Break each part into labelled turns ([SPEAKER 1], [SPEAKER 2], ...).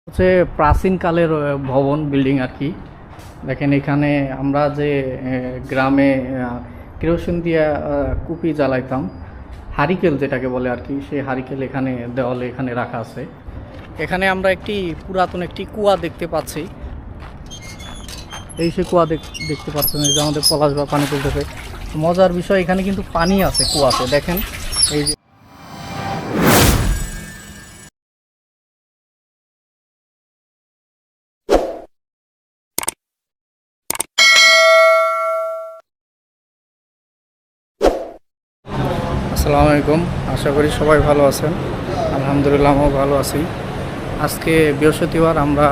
[SPEAKER 1] হচ্ছে প্রাচীনকালের ভবন বিল্ডিং আর কি। দেখেন এখানে আমরা যে গ্রামে কেরোসিন দিয়ে কুপি জ্বালাইতাম, হারিকেল যেটাকে বলে আর কি, সেই হারিকেল এখানে দেওয়ালে এখানে রাখা আছে। এখানে আমরা একটি পুরাতন একটি কুয়া দেখতে পাচ্ছি। এই সে কুয়া দেখতে পাচ্ছেন, এই যে আমাদের পলাশ বা পানি তুলতেছে। মজার বিষয়, এখানে কিন্তু পানি আছে কুয়াতে, দেখেন এই যে। আসসালামু আলাইকুম, আশা করি সবাই ভালো আছেন। আলহামদুলিল্লাহ আমিও ভালো আছি। আজকে বৃহস্পতিবার, আমরা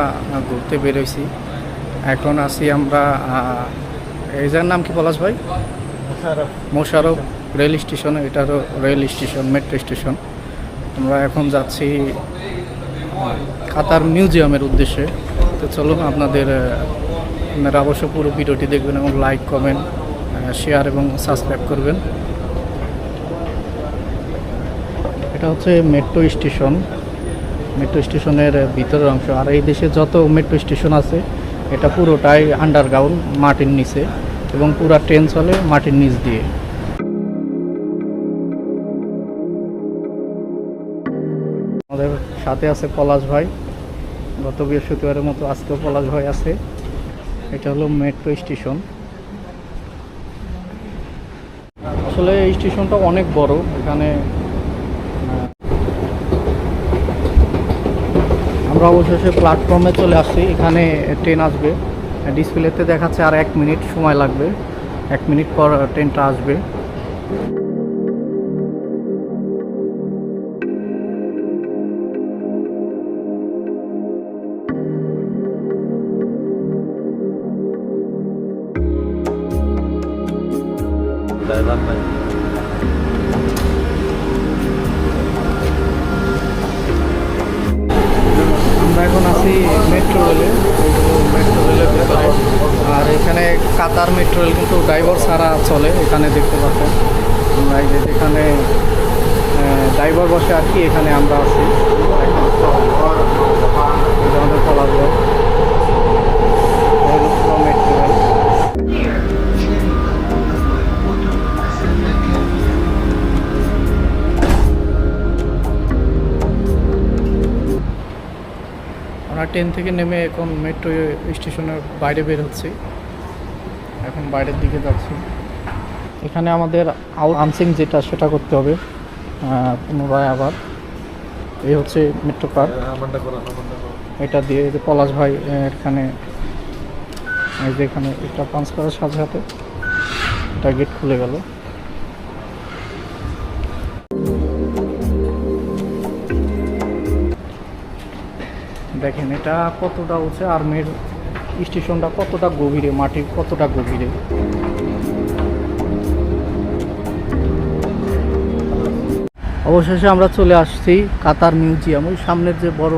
[SPEAKER 1] ঘুরতে বেরোইছি। এখন আছি আমরা এই জায়গার নাম কি পলাশ ভাই? Mosharraf rail station. এটারও রেল স্টেশন, মেট্রো স্টেশন। আমরা এখন যাচ্ছি কাতার মিউজিয়ামের উদ্দেশ্যে। তো চলুন, আপনারা অবশ্য পুরো ভিডিওটি দেখবেন এবং লাইক, কমেন্ট, শেয়ার এবং সাবস্ক্রাইব করবেন। এটা হচ্ছে মেট্রো স্টেশন, মেট্রো স্টেশনের ভিতরের অংশ। আর এই দেশে যত মেট্রো স্টেশন আছে, এটা পুরোটাই আন্ডারগ্রাউন্ড, মাটির নিচে, এবং পুরা ট্রেন চলে মাটির নিচ দিয়ে। আমাদের সাথে আছে পলাশ ভাই। গত বৃহস্পতিবারের মতো আজকেও পলাশ ভাই আছে। এটা হলো মেট্রো স্টেশন। আসলে এই স্টেশনটা অনেক বড়। এখানে আমরা অবশেষে প্ল্যাটফর্মে চলে আসছি। এখানে ট্রেন আসবে। ডিসপ্লেতে দেখাচ্ছে আর 1 মিনিট সময় লাগবে, 1 মিনিট পর ট্রেনটা আসবে। আমরা এখন আছি মেট্রো রেলে, মেট্রো রেলের ভেতরে। আর এখানে কাতার মেট্রো রেল কিন্তু ড্রাইভার ছাড়া চলে, এখানে দেখতে পাচ্ছেন। আমরা এই যে এখানে ড্রাইভার বসে আর কি, এখানে আমরা আছি। আমাদের পলাশ ভাই, মেট্রো রেল। আমরা ট্রেন থেকে নেমে এখন মেট্রো স্টেশনের বাইরে বের হচ্ছি। এখন বাইরের দিকে যাচ্ছি। এখানে আমাদের আনসিং যেটা, সেটা করতে হবে পুনরায় আবার। এই হচ্ছে মেট্রো কার্ড, এটা দিয়ে যে পলাশ ভাই এখানে, এই যে এখানে এটা পাঞ্চ করার সাথে সাথে এটা গেট খুলে গেল। দেখেন এটা কতটা উঁচু, আর স্টেশনটা কতটা গভীরে, মাটি কতটা গভীরে। অবশেষে আমরা চলে আসছি কাতার মিউজিয়াম। ওই সামনের যে বড়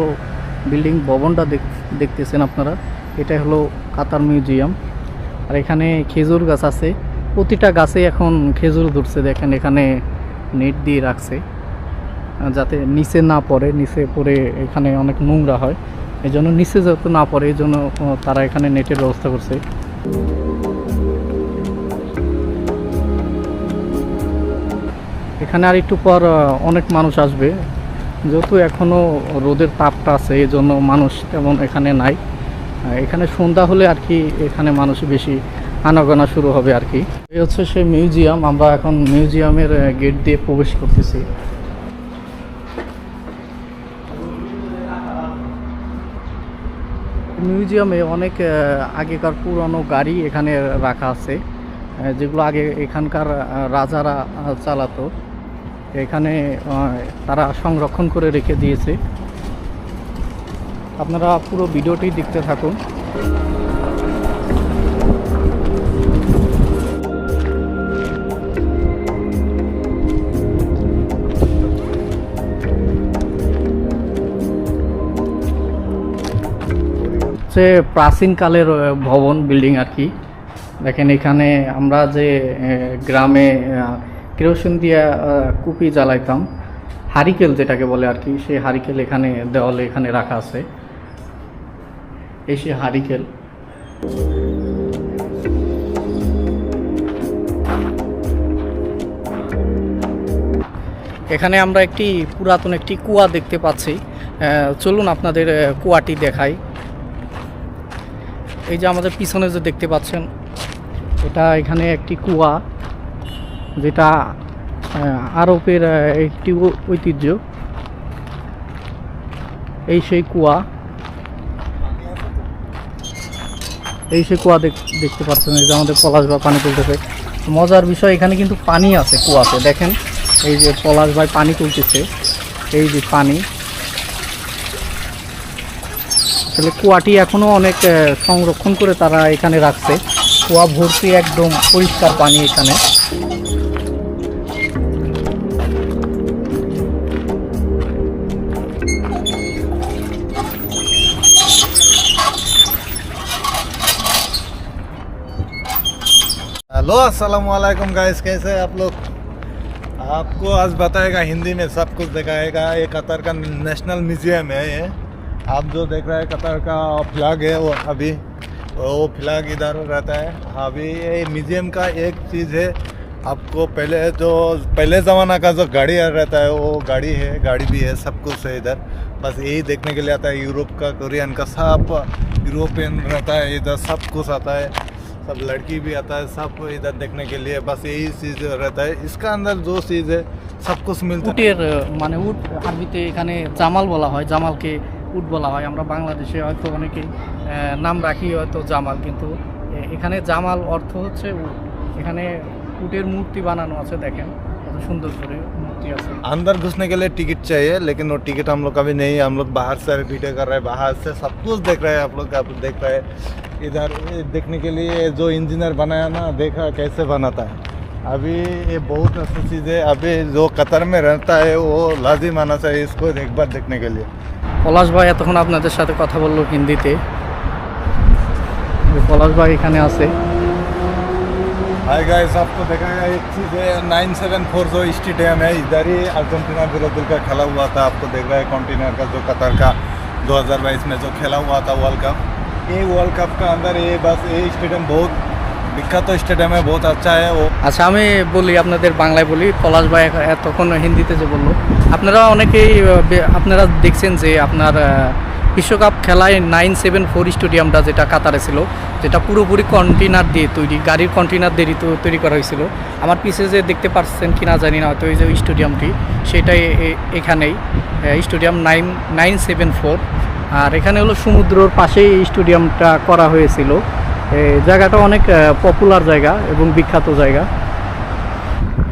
[SPEAKER 1] বিল্ডিং ভবনটা দেখতেছেন আপনারা, এটা হলো কাতার মিউজিয়াম। আর এখানে খেজুর গাছ আছে, প্রতিটা গাছে এখন খেজুর ধরছে। দেখেন এখানে নেট দিয়ে রাখছে যাতে নিচে না পড়ে, নিচে পড়ে এখানে অনেক নোংরা হয়, এই জন্য নিচে যাতে না পড়ে, এই জন্য তারা এখানে নেটের ব্যবস্থা করছে। এখানে আর একটু পর অনেক মানুষ আসবে, যেহেতু এখনও রোদের তাপটা আছে, এই জন্য মানুষ তেমন এখানে নাই। এখানে সন্ধ্যা হলে আর কি এখানে মানুষ বেশি আনাগোনা শুরু হবে আর কি। এই হচ্ছে সেই মিউজিয়াম। আমরা এখন মিউজিয়ামের গেট দিয়ে প্রবেশ করতেছি। মিউজিয়ামে অনেক আগেকার পুরনো গাড়ি এখানে রাখা আছে, যেগুলো আগে এখানকার রাজারা চালাতো। এখানে তারা সংরক্ষণ করে রেখে দিয়েছে। আপনারা পুরো ভিডিওটি দেখতে থাকুন। হচ্ছে প্রাচীনকালের ভবন বিল্ডিং আর কি। দেখেন এখানে আমরা যে গ্রামে কেরোসিন দিয়ে কুপি জ্বালাইতাম, হারিকেল যেটাকে বলে আর কি, সেই হারিকেল এখানে দেওয়ালে এখানে রাখা আছে। এই সেই হারিকেল। এখানে আমরা একটি পুরাতন একটি কুয়া দেখতে পাচ্ছি। চলুন আপনাদের কুয়াটি দেখাই। এই যে আমাদের পিছনে যে দেখতে পাচ্ছেন, এটা এখানে একটি কুয়া, যেটা আরবের একটি ঐতিহ্য। এই সেই কুয়া, এই সেই কুয়া দেখতে পাচ্ছেন। এই যে আমাদের পলাশ ভাই পানি তুলতেছে। মজার বিষয়, এখানে কিন্তু পানি আছে কুয়াতে, দেখেন। এই যে পলাশ ভাই পানি তুলতেছে, এই যে পানি। আসলে কুয়াটি এখনো অনেক সংরক্ষণ করে তারা এখানে রাখছে। কুয়া ভর্তি একদম পরিষ্কার পানি এখানে।
[SPEAKER 2] हेलो अस्सलाम वालेकुम गाइस, कैसे हैं आप लोग। आपको आज बताएगा हिंदी में, सब कुछ दिखाएगा। ये कतर का नेशनल म्यूजियम है। ये आप जो देख रहे हैं कतर का फ्लैग है, वो अभी वो फ्लैग इधर रहता है। अभी ये म्यूजियम का एक चीज़ है, आपको पहले ज़माना का जो गाड़ी रहता है, वो गाड़ी है, गाड़ी भी है, सब कुछ है इधर। बस यही देखने के लिए आता है। यूरोप का, कोरियन का, सब यूरोपियन रहता है इधर, सब कुछ आता है। सब लड़की भी आता है, सब इधर देखने के लिए। बस यही चीज़ रहता है। इसका अंदर जो चीज़ है सब कुछ मिलता है।
[SPEAKER 1] উটের মানে উট আরবিতে এখানে জামাল বলা হয়, জামালকে উট বলা হয়। আমরা বাংলাদেশে হয়তো অনেকেই নাম রাখি হয়তো জামাল, কিন্তু এখানে জামাল অর্থ হচ্ছে উট। এখানে উটের মূর্তি বানানো আছে, দেখেন কত সুন্দর করে মূর্তি আছে।
[SPEAKER 2] अंदर घुसने के लिए टिकट चाहिए, लेकिन वो टिकट हम लोग का भी नहीं है। हम लोग बाहर से वीडियो कर रहे हैं, बाहर से सब कुछ देख रहे हैं। आप लोग देख रहे हैं इधर। ये देखने के लिए जो इंजीनियर बनाया ना, देखा कैसे बनाता है। अभी ये बहुत अच्छी चीज़ है। अभी जो कतर में रहता है वो लाजिम आना चाहिए इसको एक बार देखने के लिए।
[SPEAKER 1] পলাশ ভাই এতক্ষণ আপনাদের সাথে কথা বললো হিন্দিতে। পলাশ ভাই এখানে আছে।
[SPEAKER 2] हाय गाइस, आपको दिखाया एक चीज़ है। 974 जो स्टेडियम है, इधर ही अर्जेंटीना विरुद्ध का खेला हुआ था। आपको देख रहा है कंटेनर का, जो कतर का 2022 में जो खेला हुआ था वर्ल्ड कप। ये वर्ल्ड कप का अंदर ये बस ये स्टेडियम बहुत विख्यात स्टेडियम है, बहुत अच्छा है वो।
[SPEAKER 1] আচ্ছা, আমি বলি আপনাদের বাংলায় বলি। পলাশ ভাই এতক্ষণ হিন্দিতে যে বললো, আপনারা অনেকেই আপনারা দেখছেন যে আপনার বিশ্বকাপ খেলায় 974 স্টেডিয়ামটা যেটা কাতারে ছিল, যেটা পুরোপুরি কন্টেনার দিয়ে তৈরি, গাড়ির কন্টেনার দিয়ে তৈরি করা হয়েছিল। আমার পিছিয়ে যে দেখতে পাচ্ছেন কি না জানি না, হয়তো এই যে স্টেডিয়ামটি, সেটাই এখানেই স্টেডিয়াম 974। আর এখানে হলো সমুদ্রের পাশেই এই স্টেডিয়ামটা করা হয়েছিল। এই জায়গাটা অনেক পপুলার জায়গা এবং বিখ্যাত জায়গা।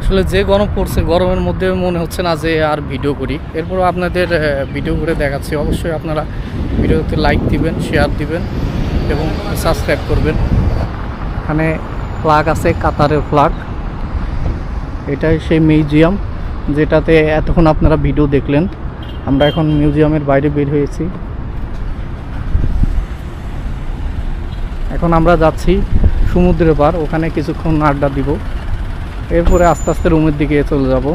[SPEAKER 1] আসলে যে গরম পড়ছে, গরমের মধ্যে মনে হচ্ছে না যে আর ভিডিও করি। এরপরও আপনাদের ভিডিও করে দেখাচ্ছি। অবশ্যই আপনারা ভিডিওতে লাইক দিবেন, শেয়ার দিবেন এবং সাবস্ক্রাইব করবেন। এখানে ফ্ল্যাগ আছে, কাতারের ফ্ল্যাগ। এটাই সেই মিউজিয়াম যেটাতে এতক্ষণ আপনারা ভিডিও দেখলেন। আমরা এখন মিউজিয়ামের বাইরে বের হয়েছি। এখন আমরা যাচ্ছি সমুদ্রের পার, ওখানে কিছুক্ষণ আড্ডা দিব। এরপরে আস্তে আস্তে রুমের দিকে চলে যাব।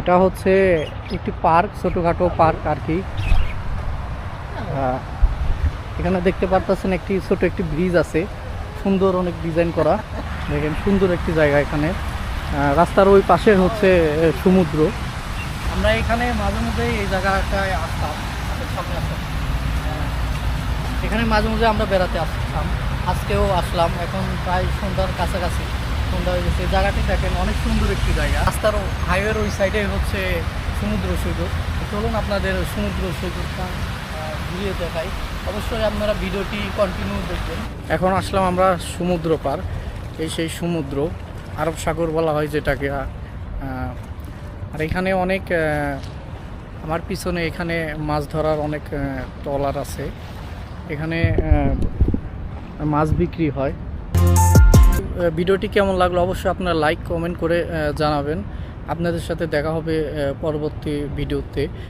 [SPEAKER 1] এটা হচ্ছে একটি পার্ক, ছোটোখাটো পার্ক আর কি। এখানে দেখতে পারতেছেন একটি ছোট একটি ব্রিজ আছে, সুন্দর অনেক ডিজাইন করা। দেখেন সুন্দর একটি জায়গা এখানে। রাস্তার ওই পাশে হচ্ছে সমুদ্র। আমরা এখানে মাঝে মধ্যে এই জায়গাটায় আসতাম, এখানে মাঝে মাঝে আমরা বেড়াতে আসতাম। আজকেও আসলাম। এখন প্রায় সন্ধ্যার কাছাকাছি, সন্ধ্যা হয়ে গেছে। জায়গাটি দেখেন অনেক সুন্দর একটি জায়গা। রাস্তার হাইওয়ের ওই সাইডে হচ্ছে সমুদ্র সৈকত। চলুন আপনাদের সমুদ্র সৈকতটা ঘুরিয়ে দেখাই। অবশ্যই আপনারা ভিডিওটি কন্টিনিউ দেখবেন। এখন আসলাম আমরা সমুদ্র পার। এই সেই সমুদ্র, আরব সাগর বলা হয় যেটাকে। আর এখানে অনেক আমার পিছনে এখানে মাছ ধরার অনেক ট্রলার আছে। এখানে মাছ বিক্রি হয়। ভিডিওটি কেমন লাগলো অবশ্যই আপনারা লাইক কমেন্ট করে জানাবেন। আপনাদের সাথে দেখা হবে পরবর্তী ভিডিওতে।